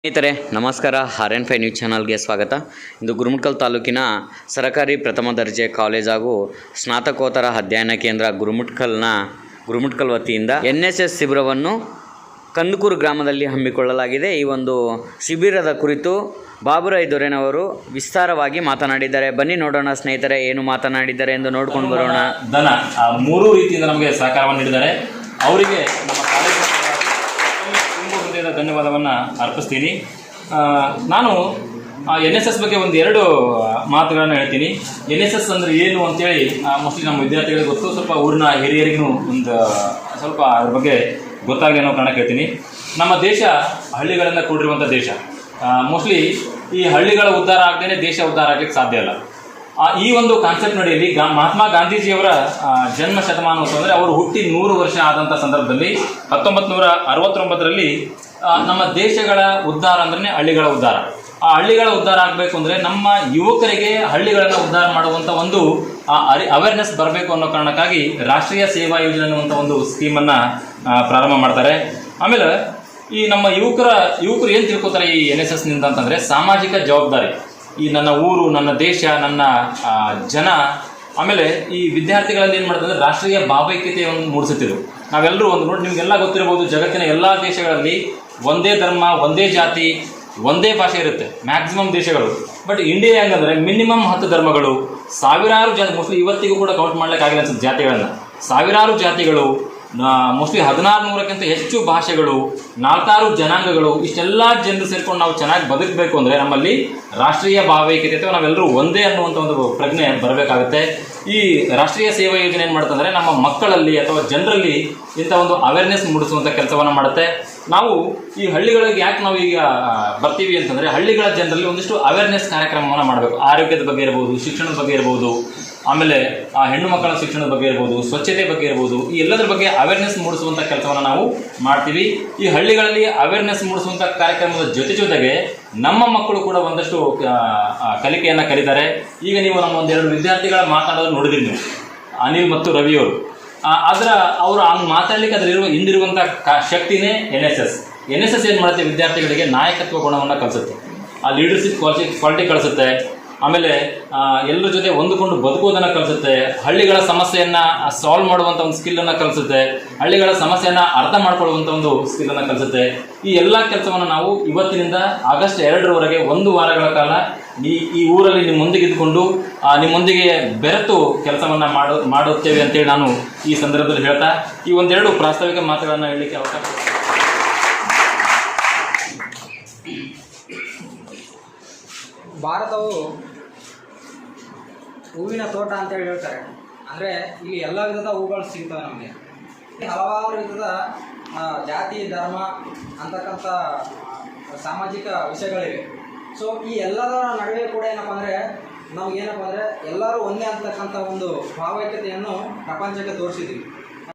ಸ್ನೇಹಿತರೆ ನಮಸ್ಕಾರ. RN5 news ಚಾನಲ್ಗೆ ಸ್ವಾಗತ. ಇಂದು ಗುರುಮಠಕಲ್ ತಾಲೂಕಿನ ಸರಕಾರಿ ಪ್ರಥಮ ದರ್ಜೆ ಕಾಲೇಜ್ ಹಾಗೂ ಸ್ನಾತಕೋತ್ತರ ಅಧ್ಯಯನ ಕೇಂದ್ರ ಗುರುಮಠಕಲ್ ವತಿಯಿಂದ NSS ಶಿಬಿರವನ್ನು ಕಂದುಕೂರು ಗ್ರಾಮದಲ್ಲಿ ಹಮ್ಮಿಕೊಳ್ಳಲಾಗಿದೆ. ಈ ಒಂದು ಶಿಬಿರದ ಕುರಿತು ಬಾಬುರಾಯ್ ದೊರೆನವರು ವಿಸ್ತಾರವಾಗಿ ಮಾತನಾಡಿದ್ದಾರೆ. ಬನ್ನಿ ನೋಡೋಣ ಸ್ನೇಹಿತರೆ ಏನು ಮಾತನಾಡಿದ್ದಾರೆ ಎಂದು ನೋಡ್ಕೊಂಡು ಬರೋಣ. ದನ ಮೂರು ರೀತಿಯಿಂದ ನಮಗೆ ಸಹಕಾರವನ್ನು ನೀಡಿದ್ದಾರೆ. ಅವರಿಗೆ ನಮ್ಮ ಕಾಲೇಜು ಧನ್ಯವಾದವನ್ನು ಅರ್ಪಿಸ್ತೀನಿ. ನಾನು NSS ಬಗ್ಗೆ ಎರಡು ಮಾತುಗಳನ್ನು ಹೇಳ್ತೀನಿ. NSS ಅಂದರೆ ಏನು ಅಂತೇಳಿ ಮೋಸ್ಟ್ಲಿ ನಮ್ಮ ವಿದ್ಯಾರ್ಥಿಗಳಿಗೆ ಗೊತ್ತು, ಸ್ವಲ್ಪ ಊರಿನ ಹಿರಿಯರಿಗೂ ಒಂದು ಸ್ವಲ್ಪ ಅದ್ರ ಬಗ್ಗೆ ಗೊತ್ತಾಗಲಿ ಅನ್ನೋ ಕಾರಣ ಹೇಳ್ತೀನಿ. ನಮ್ಮ ದೇಶ ಹಳ್ಳಿಗಳಿಂದ ಕೂಡಿರುವಂಥ ದೇಶ. ಮೋಸ್ಟ್ಲಿ ಈ ಹಳ್ಳಿಗಳ ಉದ್ಧಾರ ಆಗದೇ ದೇಶ ಉದ್ಧಾರ ಆಗಲಿಕ್ಕೆ ಸಾಧ್ಯ ಇಲ್ಲ. ಈ ಒಂದು ಕಾನ್ಸೆಪ್ಟ್ ನಡೆಯಲ್ಲಿ ಮಹಾತ್ಮ ಗಾಂಧೀಜಿಯವರ ಜನ್ಮ ಶತಮಾನೋತ್ಸವ ಅಂದರೆ ಅವರು ಹುಟ್ಟಿ 100 ವರ್ಷ ಆದಂಥ ಸಂದರ್ಭದಲ್ಲಿ 1969ರಲ್ಲಿ ನಮ್ಮ ದೇಶಗಳ ಉದ್ಧಾರ ಅಂದ್ರೆ ಹಳ್ಳಿಗಳ ಉದ್ಧಾರ. ಆ ಹಳ್ಳಿಗಳ ಉದ್ಧಾರ ಆಗಬೇಕು ಅಂದರೆ ನಮ್ಮ ಯುವಕರಿಗೆ ಹಳ್ಳಿಗಳನ್ನು ಉದ್ಧಾರ ಮಾಡುವಂಥ ಒಂದು ಅವೇರ್ನೆಸ್ ಬರಬೇಕು ಅನ್ನೋ ಕಾರಣಕ್ಕಾಗಿ ರಾಷ್ಟ್ರೀಯ ಸೇವಾ ಯೋಜನೆ ಅನ್ನುವಂಥ ಒಂದು ಸ್ಕೀಮನ್ನು ಪ್ರಾರಂಭ ಮಾಡ್ತಾರೆ. ಆಮೇಲೆ ಈ ನಮ್ಮ ಯುವಕರು ಏನು ತಿಳ್ಕೊತಾರೆ ಈ NSSನಿಂದ ಅಂತಂದರೆ ಸಾಮಾಜಿಕ ಜವಾಬ್ದಾರಿ. ಈ ನನ್ನ ಊರು, ನನ್ನ ದೇಶ, ನನ್ನ ಜನ, ಆಮೇಲೆ ಈ ವಿದ್ಯಾರ್ಥಿಗಳಲ್ಲಿ ಏನು ಮಾಡ್ತಾರೆ ಅಂದರೆ ರಾಷ್ಟ್ರೀಯ ಭಾವೈಕ್ಯತೆಯನ್ನು ಮೂಡಿಸುತ್ತಿದ್ರು. ನಾವೆಲ್ಲರೂ ಒಂದು ನೋಡಿ, ನಿಮಗೆಲ್ಲ ಗೊತ್ತಿರಬಹುದು, ಜಗತ್ತಿನ ಎಲ್ಲ ದೇಶಗಳಲ್ಲಿ ಒಂದೇ ಧರ್ಮ, ಒಂದೇ ಜಾತಿ, ಒಂದೇ ಭಾಷೆ ಇರುತ್ತೆ ಮ್ಯಾಕ್ಸಿಮಮ್ ದೇಶಗಳು. ಬಟ್ ಇಂಡಿಯಾ ಹೆಂಗಂದರೆ ಮಿನಿಮಮ್ 10 ಧರ್ಮಗಳು, ಸಾವಿರಾರು ಜಾತಿ, ಮೋಸ್ಟ್ಲಿ ಇವತ್ತಿಗೂ ಕೂಡ ಕೌಂಟ್ ಮಾಡ್ಲಿಕ್ಕಾಗಿಲ್ಲ ಅನ್ಸುತ್ತೆ ಜಾತಿಗಳನ್ನು, ಸಾವಿರಾರು ಜಾತಿಗಳು, ಮೋಸ್ಟ್ಲಿ 1600ಕ್ಕಿಂತ ಹೆಚ್ಚು ಭಾಷೆಗಳು, 4 ಜನಾಂಗಗಳು, ಇಷ್ಟೆಲ್ಲ ಜನರು ಸೇರ್ಕೊಂಡು ನಾವು ಚೆನ್ನಾಗಿ ಬದುಕಬೇಕು ಅಂದರೆ ನಮ್ಮಲ್ಲಿ ರಾಷ್ಟ್ರೀಯ ಭಾವೈಕ್ಯತೆ ಅಥವಾ ನಾವೆಲ್ಲರೂ ಒಂದೇ ಅನ್ನುವಂಥ ಒಂದು ಪ್ರಜ್ಞೆ ಬರಬೇಕಾಗುತ್ತೆ. ಈ ರಾಷ್ಟ್ರೀಯ ಸೇವಾ ಯೋಜನೆ ಏನು ಮಾಡುತ್ತಂದರೆ ನಮ್ಮ ಮಕ್ಕಳಲ್ಲಿ ಅಥವಾ ಜನರಲ್ಲಿ ಇಂಥ ಒಂದು ಅವೇರ್ನೆಸ್ ಮೂಡಿಸುವಂಥ ಕೆಲಸವನ್ನು ಮಾಡುತ್ತೆ. ನಾವು ಈ ಹಳ್ಳಿಗಳಿಗೆ ಯಾಕೆ ನಾವು ಈಗ ಬರ್ತೀವಿ ಅಂತಂದರೆ ಹಳ್ಳಿಗಳ ಜನರಲ್ಲಿ ಒಂದಿಷ್ಟು ಅವೇರ್ನೆಸ್ ಕಾರ್ಯಕ್ರಮವನ್ನು ಮಾಡಬೇಕು. ಆರೋಗ್ಯದ ಬಗ್ಗೆ ಇರ್ಬೋದು, ಶಿಕ್ಷಣದ ಬಗ್ಗೆ ಇರ್ಬೋದು, ಆಮೇಲೆ ಹೆಣ್ಣು ಮಕ್ಕಳ ಶಿಕ್ಷಣದ ಬಗ್ಗೆ ಇರ್ಬೋದು, ಸ್ವಚ್ಛತೆ ಬಗ್ಗೆ ಇರ್ಬೋದು, ಈ ಎಲ್ಲದರ ಬಗ್ಗೆ ಅವೇರ್ನೆಸ್ ಮೂಡಿಸುವಂಥ ಕೆಲಸವನ್ನು ನಾವು ಮಾಡ್ತೀವಿ. ಈ ಹಳ್ಳಿಗಳಲ್ಲಿ ಅವೇರ್ನೆಸ್ ಮೂಡಿಸುವಂಥ ಕಾರ್ಯಕ್ರಮದ ಜೊತೆಗೆ ನಮ್ಮ ಮಕ್ಕಳು ಕೂಡ ಒಂದಷ್ಟು ಕಲಿಕೆಯನ್ನು ಕಲಿತಾರೆ. ಈಗ ನೀವು ನಮ್ಮ 1-2 ವಿದ್ಯಾರ್ಥಿಗಳ ಮಾತನಾಡೋದು ನೋಡಿದ್ರಿ ನೀವು, ಅನಿಲ್ ಮತ್ತು ರವಿಯವರು. ಅವರು ಹಂಗೆ ಮಾತಾಡ್ಲಿಕ್ಕೆ ಹಿಂದಿರುವಂಥ ಶಕ್ತಿನೇ NSS ಏನು ಮಾಡುತ್ತೆ, ವಿದ್ಯಾರ್ಥಿಗಳಿಗೆ ನಾಯಕತ್ವ ಗುಣವನ್ನು ಕಲಿಸುತ್ತೆ, ಆ ಲೀಡರ್ಶಿಪ್ ಕ್ವಾಲಿಟಿ ಕಳಿಸುತ್ತೆ. ಆಮೇಲೆ ಎಲ್ಲರ ಜೊತೆ ಹೊಂದಿಕೊಂಡು ಬದುಕುವುದನ್ನು ಕಲಿಸುತ್ತೆ. ಹಳ್ಳಿಗಳ ಸಮಸ್ಯೆಯನ್ನು ಸಾಲ್ವ್ ಮಾಡುವಂಥ ಒಂದು ಸ್ಕಿಲ್ಲನ್ನು ಕಲಿಸುತ್ತೆ. ಹಳ್ಳಿಗಳ ಸಮಸ್ಯೆಯನ್ನು ಅರ್ಥ ಮಾಡ್ಕೊಳ್ಳುವಂಥ ಒಂದು ಸ್ಕಿಲ್ಲನ್ನು ಕಲಿಸುತ್ತೆ. ಈ ಎಲ್ಲ ಕೆಲಸವನ್ನು ನಾವು ಇವತ್ತಿನಿಂದ ಆಗಸ್ಟ್ 2ರವರೆಗೆ 1 ವಾರಗಳ ಕಾಲ ಈ ಊರಲ್ಲಿ ನಿಮ್ಮೊಂದಿಗೆ ಇದ್ದುಕೊಂಡು ನಿಮ್ಮೊಂದಿಗೆ ಬೆರೆತು ಕೆಲಸವನ್ನು ಮಾಡುತ್ತೇವೆ ಅಂತೇಳಿ ನಾನು ಈ ಸಂದರ್ಭದಲ್ಲಿ ಹೇಳ್ತಾ ಈ 1-2 ಪ್ರಾಸ್ತಾವಿಕ ಮಾತುಗಳನ್ನು ಹೇಳಲಿಕ್ಕೆ ಅವಕಾಶ. ಭಾರತವು ಹೂವಿನ ತೋಟ ಅಂತೇಳಿ ಹೇಳ್ತಾರೆ. ಅಂದರೆ ಇಲ್ಲಿ ಎಲ್ಲ ವಿಧದ ಹೂಗಳು ಸಿಗ್ತವೆ ನಮಗೆ. ಹಲವಾರು ವಿಧದ ಜಾತಿ, ಧರ್ಮ ಅಂತಕ್ಕಂಥ ಸಾಮಾಜಿಕ ವಿಷಯಗಳಿವೆ. ಸೊ ಈ ಎಲ್ಲದರ ನಡುವೆ ಕೂಡ ಏನಪ್ಪ ಅಂದರೆ ನಮಗೇನಪ್ಪ ಅಂದರೆ ಎಲ್ಲರೂ ಒಂದೇ ಅಂತಕ್ಕಂಥ ಒಂದು ಭಾವೈಕ್ಯತೆಯನ್ನು ಪ್ರಪಂಚಕ್ಕೆ ತೋರಿಸಿದ್ವಿ.